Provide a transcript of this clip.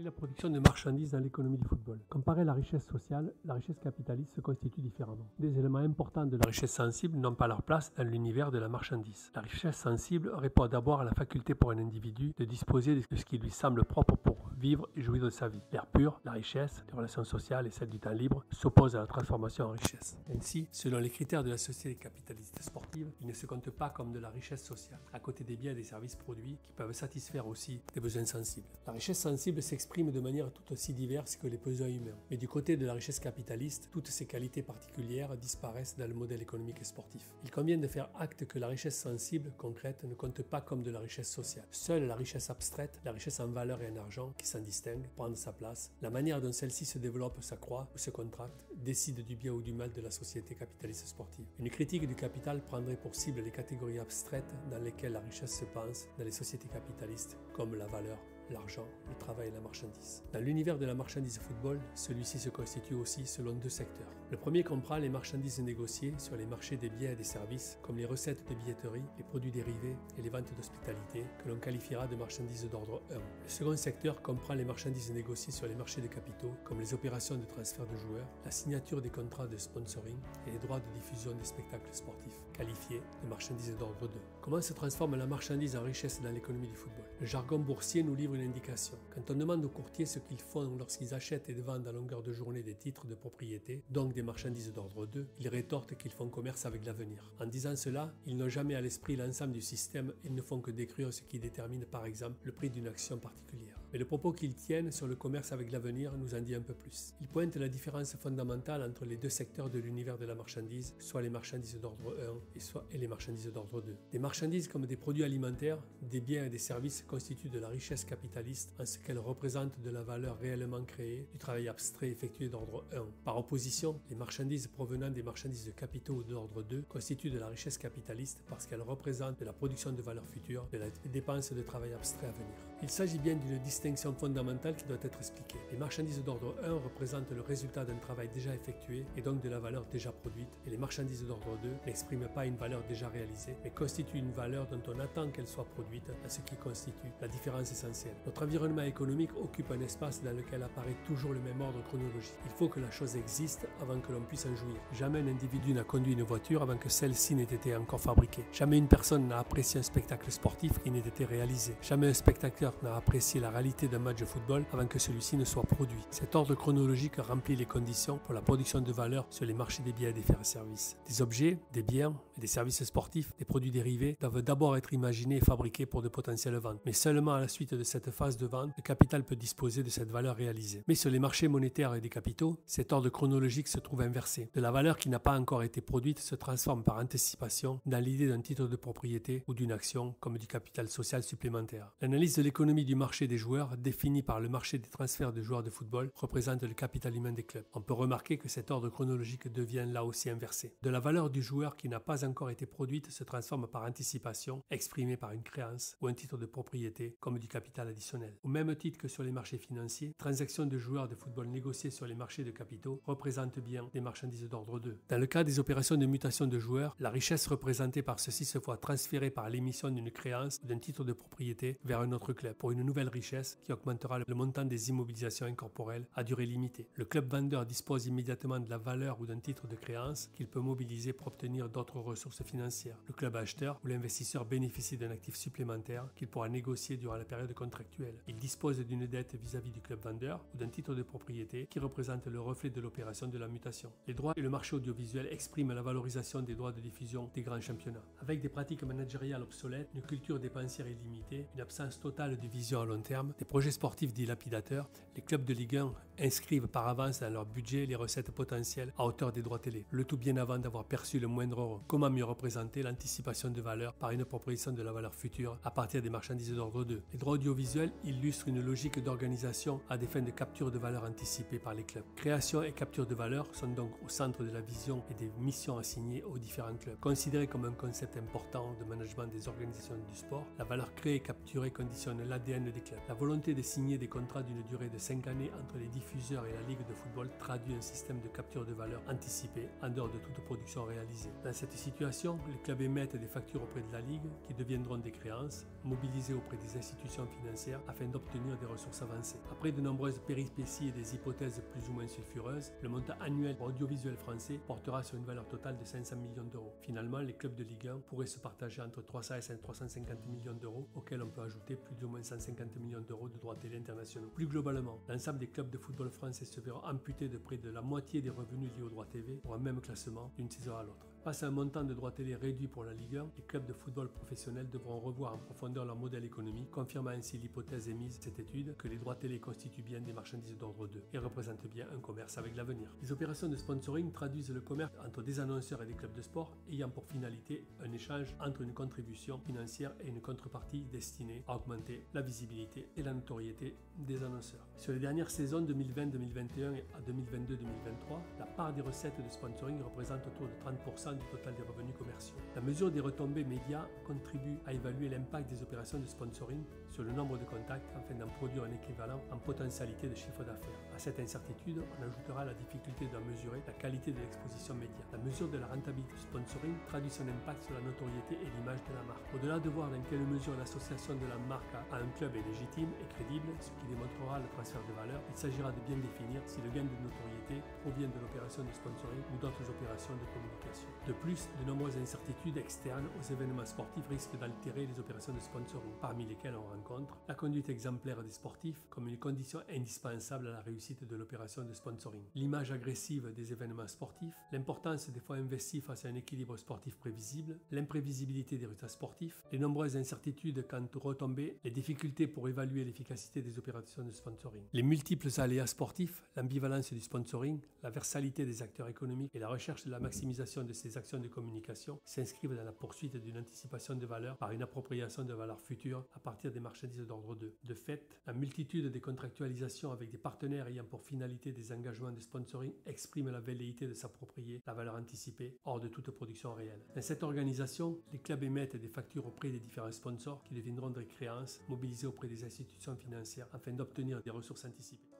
Quelle est la production de marchandises dans l'économie du football? Comparé à la richesse sociale, la richesse capitaliste se constitue différemment. Des éléments importants de la richesse sensible n'ont pas leur place dans l'univers de la marchandise. La richesse sensible répond d'abord à la faculté pour un individu de disposer de ce qui lui semble propre pour vivre et jouir de sa vie. L'air pur, la richesse, les relations sociales et celles du temps libre s'opposent à la transformation en richesse. Ainsi, selon les critères de la société capitaliste sportive, il ne se compte pas comme de la richesse sociale, à côté des biens et des services produits qui peuvent satisfaire aussi des besoins sensibles. La richesse sensible s'exprime de manière tout aussi diverse que les besoins humains. Mais du côté de la richesse capitaliste, toutes ces qualités particulières disparaissent dans le modèle économique et sportif. Il convient de faire acte que la richesse sensible, concrète, ne compte pas comme de la richesse sociale. Seule la richesse abstraite, la richesse en valeur et en argent, qui s'en distingue, prend sa place. La manière dont celle-ci se développe, s'accroît ou se contracte, décide du bien ou du mal de la société capitaliste sportive. Une critique du capital prendrait pour cible les catégories abstraites dans lesquelles la richesse se pense dans les sociétés capitalistes, comme la valeur, l'argent, le travail et la marchandise. Dans l'univers de la marchandise football, celui-ci se constitue aussi selon deux secteurs. Le premier comprend les marchandises négociées sur les marchés des biens et des services, comme les recettes de billetterie, les produits dérivés et les ventes d'hospitalité, que l'on qualifiera de marchandises d'ordre 1. Le second secteur comprend les marchandises négociées sur les marchés des capitaux, comme les opérations de transfert de joueurs, la signature des contrats de sponsoring et les droits de diffusion des spectacles sportifs, qualifiés de marchandises d'ordre 2. Comment se transforme la marchandise en richesse dans l'économie du football? Le jargon boursier nous livre une indication. Quand on demande aux courtiers ce qu'ils font lorsqu'ils achètent et vendent à longueur de journée des titres de propriété, donc des marchandises d'ordre 2, ils rétorquent qu'ils font commerce avec l'avenir. En disant cela, ils n'ont jamais à l'esprit l'ensemble du système et ne font que décrire ce qui détermine par exemple le prix d'une action particulière. Mais le propos qu'ils tiennent sur le commerce avec l'avenir nous en dit un peu plus. Ils pointent la différence fondamentale entre les deux secteurs de l'univers de la marchandise, soit les marchandises d'ordre 1 et les marchandises d'ordre 2. Des marchandises comme des produits alimentaires, des biens et des services constituent de la richesse capitaliste en ce qu'elles représentent de la valeur réellement créée du travail abstrait effectué d'ordre 1. Par opposition, les marchandises provenant des marchandises de capitaux ou d'ordre 2 constituent de la richesse capitaliste parce qu'elles représentent de la production de valeur future, de la dépense de travail abstrait à venir. Il s'agit bien d'une distinction fondamentale qui doit être expliquée. Les marchandises d'ordre 1 représentent le résultat d'un travail déjà effectué et donc de la valeur déjà produite, et les marchandises d'ordre 2 n'expriment pas une valeur déjà réalisée, mais constituent une valeur dont on attend qu'elle soit produite, à ce qui constitue la différence essentielle. Notre environnement économique occupe un espace dans lequel apparaît toujours le même ordre chronologique. Il faut que la chose existe avant que l'on puisse en jouir. Jamais un individu n'a conduit une voiture avant que celle-ci n'ait été encore fabriquée. Jamais une personne n'a apprécié un spectacle sportif qui n'ait été réalisé. Jamais un spectateur n'a apprécié la réalité d'un match de football avant que celui-ci ne soit produit. Cet ordre chronologique remplit les conditions pour la production de valeur sur les marchés des biens et des services. Des objets, des biens et des services sportifs, des produits dérivés doivent d'abord être imaginés et fabriqués pour de potentielles ventes. Mais seulement à la suite de cette phase de vente, le capital peut disposer de cette valeur réalisée. Mais sur les marchés monétaires et des capitaux, cet ordre chronologique se trouve inversé. De la valeur qui n'a pas encore été produite se transforme par anticipation dans l'idée d'un titre de propriété ou d'une action comme du capital social supplémentaire. L'analyse de l'économie du marché des joueurs, définie par le marché des transferts de joueurs de football, représente le capital humain des clubs. On peut remarquer que cet ordre chronologique devient là aussi inversé. De la valeur du joueur qui n'a pas encore été produite se transforme par anticipation, exprimée par une créance ou un titre de propriété comme du capital additionnel. Au même titre que sur les marchés financiers, transactions de joueurs de football négociées sur les marchés de capitaux représentent bien des marchandises d'ordre 2. Dans le cas des opérations de mutation de joueurs, la richesse représentée par ceux-ci se voit transférée par l'émission d'une créance ou d'un titre de propriété vers un autre club pour une nouvelle richesse qui augmentera le montant des immobilisations incorporelles à durée limitée. Le club vendeur dispose immédiatement de la valeur ou d'un titre de créance qu'il peut mobiliser pour obtenir d'autres ressources financières. Le club acheteur ou l'investisseur bénéficie d'un actif supplémentaire qu'il pourra négocier durant la période contractuelle. Il dispose d'une dette vis-à-vis du club vendeur ou d'un titre de propriété qui représente le reflet de l'opération de la mutation. Les droits et le marché audiovisuel expriment la valorisation des droits de diffusion des grands championnats. Avec des pratiques managériales obsolètes, une culture dépensière illimitée, une absence totale de vision à long terme, des projets sportifs dilapidateurs, les clubs de Ligue 1 inscrivent par avance dans leur budget les recettes potentielles à hauteur des droits télé, le tout bien avant d'avoir perçu le moindre euro. Comment mieux représenter l'anticipation de valeur par une proposition de la valeur future à partir des marchandises d'ordre 2? Les droits audiovisuels illustrent une logique d'organisation à des fins de capture de valeur anticipée par les clubs. Création et capture de valeur sont donc au centre de la vision et des missions assignées aux différents clubs. Considéré comme un concept important de management des organisations du sport, la valeur créée et capturée conditionne l'ADN des clubs. La volonté de signer des contrats d'une durée de 5 années entre les diffuseurs et la Ligue de football traduit un système de capture de valeur anticipé en dehors de toute production réalisée. Dans cette situation, les clubs émettent des factures auprès de la Ligue qui deviendront des créances, mobilisées auprès des institutions financières afin d'obtenir des ressources avancées. Après de nombreuses péripéties et des hypothèses plus ou moins sulfureuses, le montant annuel audiovisuel français portera sur une valeur totale de 500 millions d'euros. Finalement, les clubs de Ligue 1 pourraient se partager entre 300 et 350 millions d'euros, auxquels on peut ajouter plus ou moins 150 millions d'euros de droits télé internationaux. Plus globalement, l'ensemble des clubs de football français se verront amputés de près de la moitié des revenus liés aux droits TV pour un même classement d'une saison à l'autre. Face à un montant de droits télé réduit pour la Ligue 1, les clubs de football professionnels devront revoir en profondeur leur modèle économique, confirmant ainsi l'hypothèse émise de cette étude que les droits télé constituent bien des marchandises d'ordre 2 et représentent bien un commerce avec l'avenir. Les opérations de sponsoring traduisent le commerce entre des annonceurs et des clubs de sport ayant pour finalité un échange entre une contribution financière et une contrepartie destinée à augmenter la visibilité et la notoriété des annonceurs. Sur les dernières saisons 2020-2021 et à 2022-2023, la part des recettes de sponsoring représente autour de 30% du total des revenus commerciaux. La mesure des retombées médias contribue à évaluer l'impact des opérations de sponsoring sur le nombre de contacts afin d'en produire un équivalent en potentialité de chiffre d'affaires. À cette incertitude, on ajoutera la difficulté de mesurer la qualité de l'exposition média. La mesure de la rentabilité du sponsoring traduit son impact sur la notoriété et l'image de la marque. Au-delà de voir dans quelle mesure l'association de la marque à un club est légitime et crédible, ce qui démontrera le transfert de valeur, il s'agira de bien définir si le gain de notoriété provient de l'opération de sponsoring ou d'autres opérations de communication. De plus, de nombreuses incertitudes externes aux événements sportifs risquent d'altérer les opérations de sponsoring, parmi lesquelles on rencontre la conduite exemplaire des sportifs comme une condition indispensable à la réussite de l'opération de sponsoring, l'image agressive des événements sportifs, l'importance des fonds investis face à un équilibre sportif prévisible, l'imprévisibilité des résultats sportifs, les nombreuses incertitudes quant aux retombées, les difficultés pour évaluer l'efficacité des opérations de sponsoring, les multiples aléas sportifs, l'ambivalence du sponsoring, la versalité des acteurs économiques et la recherche de la maximisation de ces actions de communication s'inscrivent dans la poursuite d'une anticipation de valeur par une appropriation de valeurs futures à partir des marchandises d'ordre 2. De fait, la multitude des contractualisations avec des partenaires ayant pour finalité des engagements de sponsoring exprime la velléité de s'approprier la valeur anticipée hors de toute production réelle. Dans cette organisation, les clubs émettent des factures auprès des différents sponsors qui deviendront des créances mobilisées auprès des institutions financières afin d'obtenir des ressources anticipées.